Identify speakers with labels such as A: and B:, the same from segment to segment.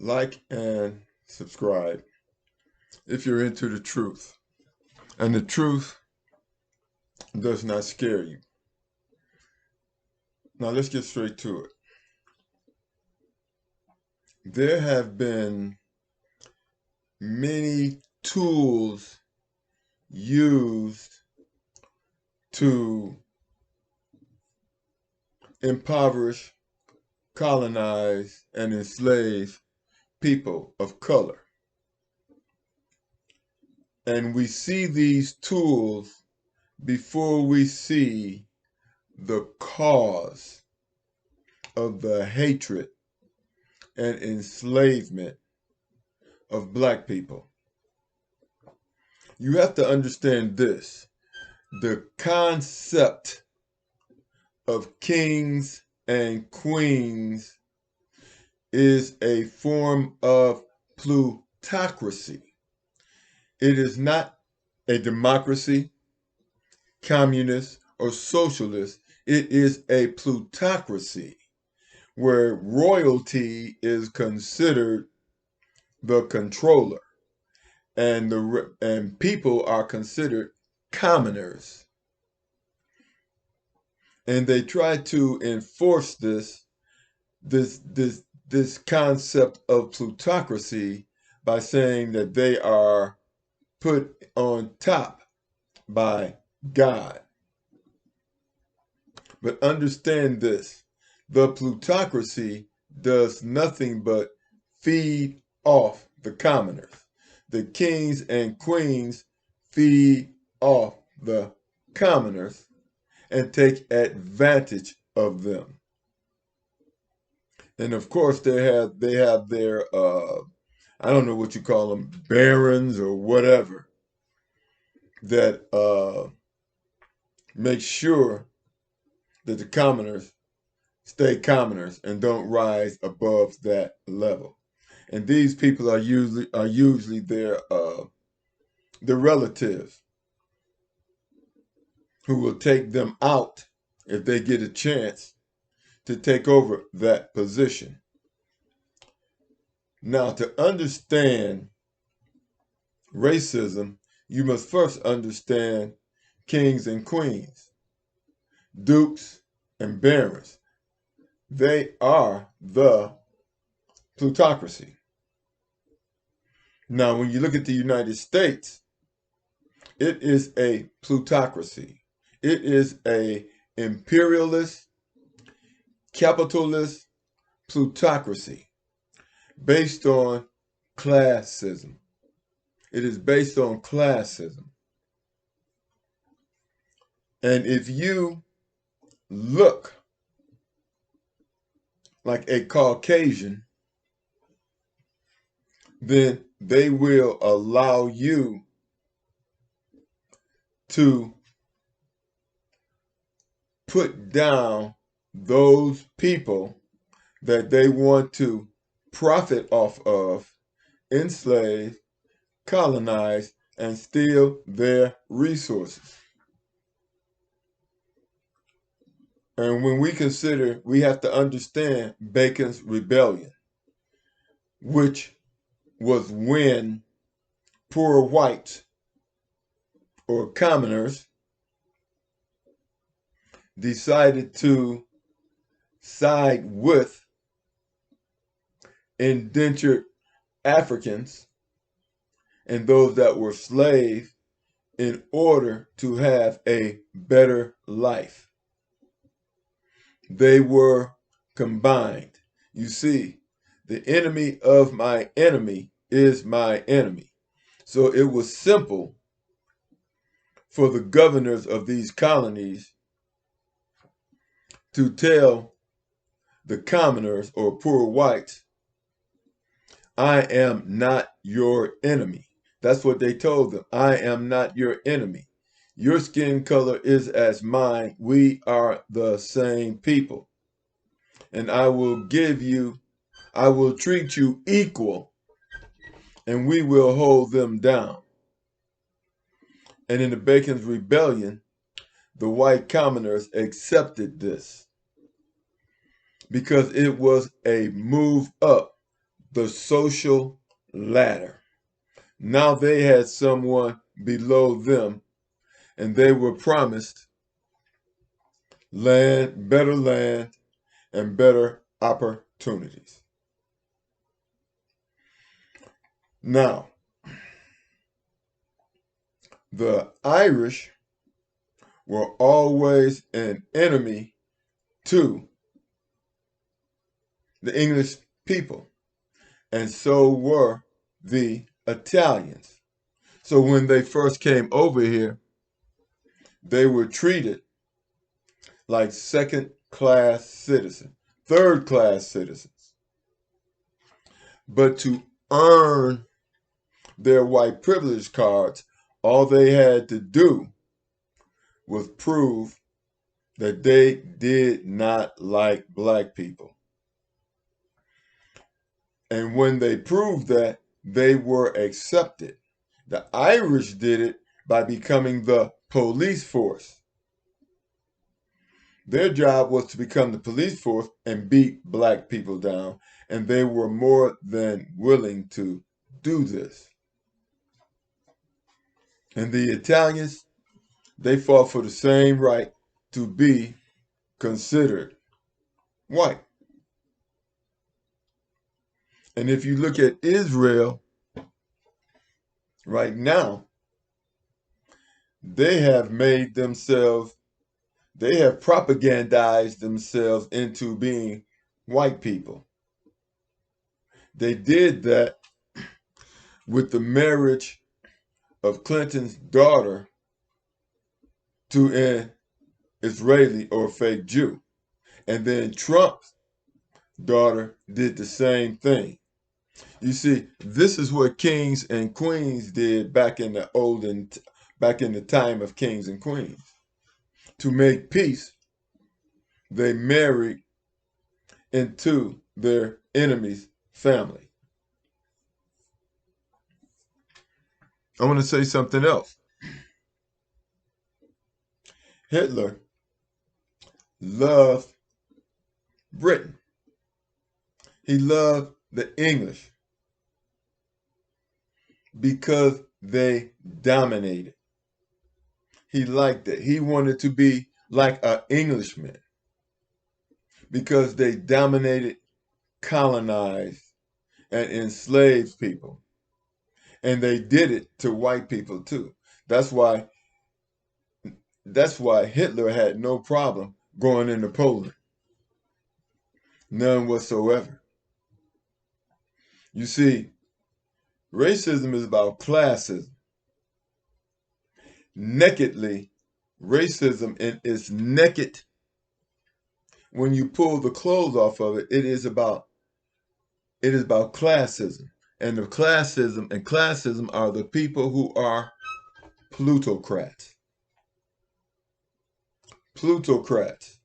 A: like and subscribe if you're into the truth. And the truth does not scare you. Now let's get straight to it. There have been many tools used to impoverish, colonize, and enslave people of color. And we see these tools before we see the cause of the hatred and enslavement of black people. You have to understand this. The concept of kings and queens is a form of plutocracy. It is not a democracy, communist, or socialist. It is a plutocracy where royalty is considered the controller and people are considered commoners. And they try to enforce this concept of plutocracy by saying that they are put on top by God. But understand this, the plutocracy does nothing but feed off the commoners. The kings and queens feed off the commoners and take advantage of them. And of course they have their I don't know what you call them, barons or whatever, that make sure that the commoners stay commoners and don't rise above that level. And these people are usually their relatives who will take them out if they get a chance to take over that position. Now, to understand racism, you must first understand kings and queens, dukes and barons. They are the plutocracy. Now, when you look at the United States, it is a plutocracy. It is a imperialist, capitalist plutocracy based on classism. It is based on classism. And if you look like a Caucasian, then they will allow you to put down those people that they want to profit off of, enslave, colonize, and steal their resources. And when we have to understand Bacon's rebellion, which was when poor whites or commoners decided to side with indentured Africans and those that were slaves in order to have a better life. They were combined. You see, the enemy of my enemy is my enemy. So it was simple for the governors of these colonies to tell the commoners or poor whites, I am not your enemy. That's what they told them. I am not your enemy. Your skin color is as mine. We are the same people. And I will treat you equal, and we will hold them down. And in the Bacon's Rebellion, the white commoners accepted this because it was a move up the social ladder. Now they had someone below them, and they were promised land, and better opportunities. Now, the Irish were always an enemy to the English people, and so were the Italians. So when they first came over here, they were treated like second-class citizens, third-class citizens. But to earn their white privilege cards, all they had to do was prove that they did not like black people. And when they proved that, they were accepted. The Irish did it by becoming the police force. Their job was to become the police force and beat black people down, and they were more than willing to do this. And the Italians, they fought for the same right to be considered white. And if you look at Israel right now, they have propagandized themselves into being white people. They did that with the marriage of Clinton's daughter to an Israeli or fake Jew. And then Trump's daughter did the same thing. You see, this is what kings and queens did back in the time of kings and queens. To make peace, they married into their enemy's family. I want to say something else. Hitler loved Britain. He loved the English because they dominated. He liked it. He wanted to be like an Englishman because they dominated, colonized, and enslaved people. And they did it to white people too. That's why Hitler had no problem going into Poland. None whatsoever. You see, racism is about classism. Nakedly, racism is naked. When you pull the clothes off of it, it is about classism. And the classism are the people who are plutocrats. Plutocrats.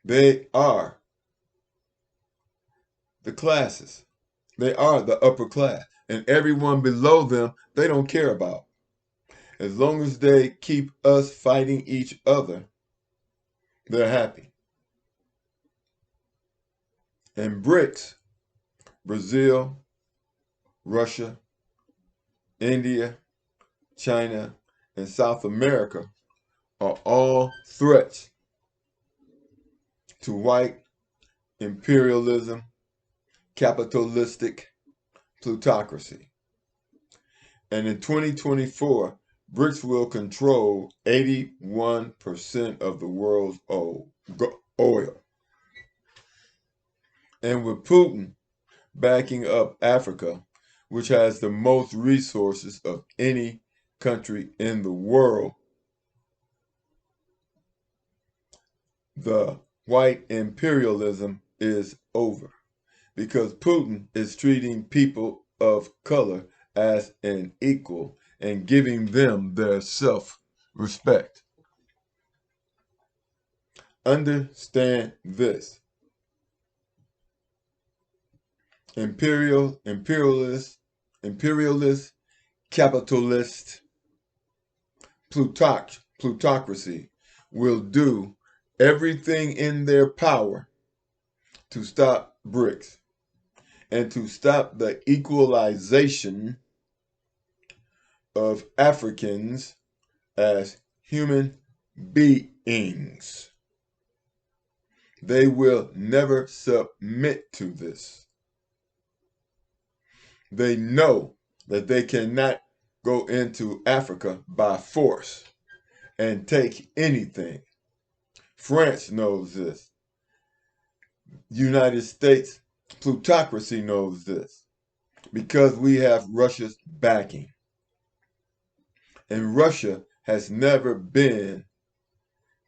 A: They are the classes. They are the upper class. And everyone below them, they don't care about. As long as they keep us fighting each other, they're happy. And BRICS, Brazil, Russia, India, China, and South America are all threats to white imperialism, capitalistic plutocracy. And in 2024, BRICS will control 81% of the world's oil. And with Putin backing up Africa, which has the most resources of any country in the world, the white imperialism is over because Putin is treating people of color as an equal and giving them their self-respect. Understand this. Imperialist, capitalist, plutocracy will do everything in their power to stop BRICS. and to stop the equalization of Africans as human beings. They will never submit to this. They know that they cannot go into Africa by force and take anything. France knows this. United States plutocracy knows this because we have Russia's backing. And Russia has never been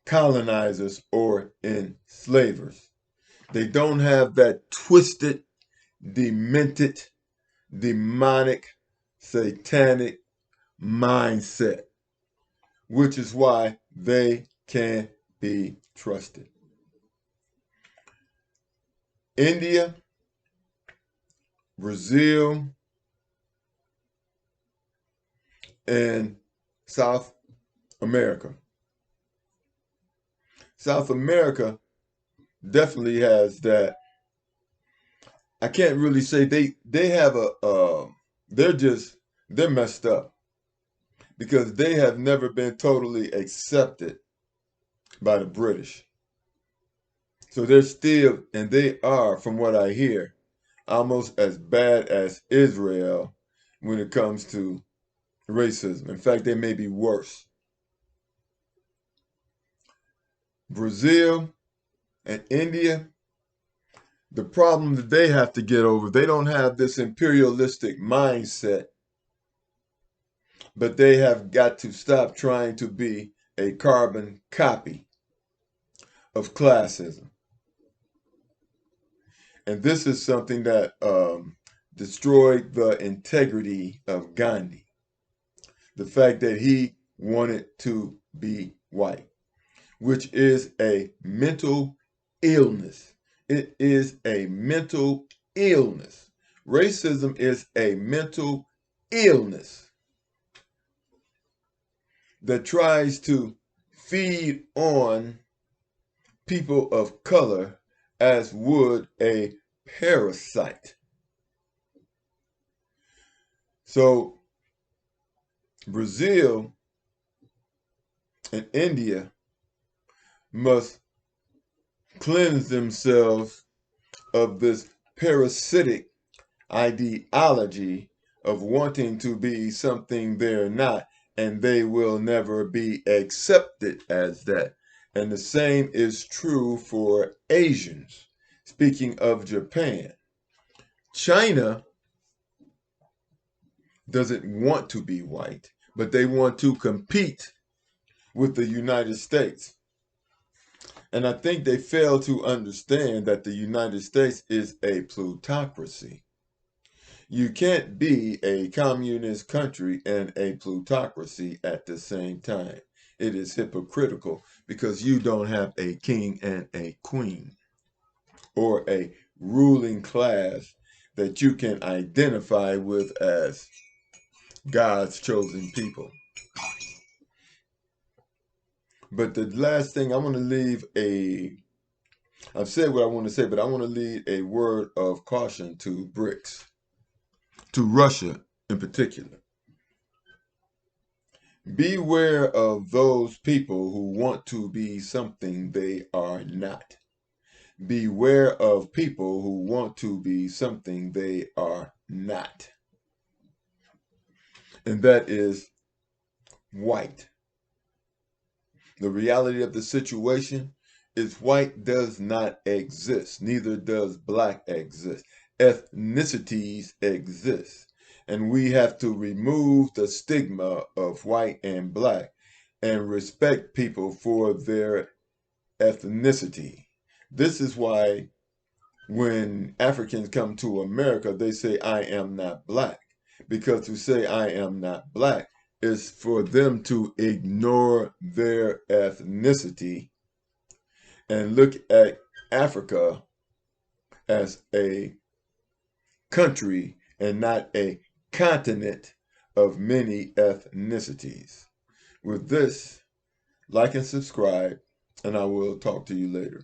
A: colonizers or enslavers. They don't have that twisted, demented, demonic, satanic mindset, which is why they can't be trusted. India, Brazil, and South America. South America definitely has that. I can't really say they have they're messed up because they have never been totally accepted by the British. So they're still, and they are, from what I hear, almost as bad as Israel when it comes to racism. In fact, they may be worse. Brazil and India, the problem that they have to get over, they don't have this imperialistic mindset, but they have got to stop trying to be a carbon copy of classism. And this is something that destroyed the integrity of Gandhi. The fact that he wanted to be white, which is a mental illness. It is a mental illness. Racism is a mental illness that tries to feed on people of color as would a parasite. So Brazil and India must cleanse themselves of this parasitic ideology of wanting to be something they're not, and they will never be accepted as that. And the same is true for Asians. Speaking of Japan, China doesn't want to be white, but they want to compete with the United States. And I think they fail to understand that the United States is a plutocracy. You can't be a communist country and a plutocracy at the same time. It is hypocritical because you don't have a king and a queen or a ruling class that you can identify with as God's chosen people. But the last thing I want to leave I've said what I want to say, but I want to leave a word of caution to BRICS, to Russia in particular. Beware of those people who want to be something they are not. Beware of people who want to be something they are not. And that is white. The reality of the situation is white does not exist. Neither does black exist. Ethnicities exist. And we have to remove the stigma of white and black and respect people for their ethnicity. This is why when Africans come to America, they say, I am not black. Because to say I am not black is for them to ignore their ethnicity and look at Africa as a country and not a continent of many ethnicities. With this, like and subscribe, and I will talk to you later.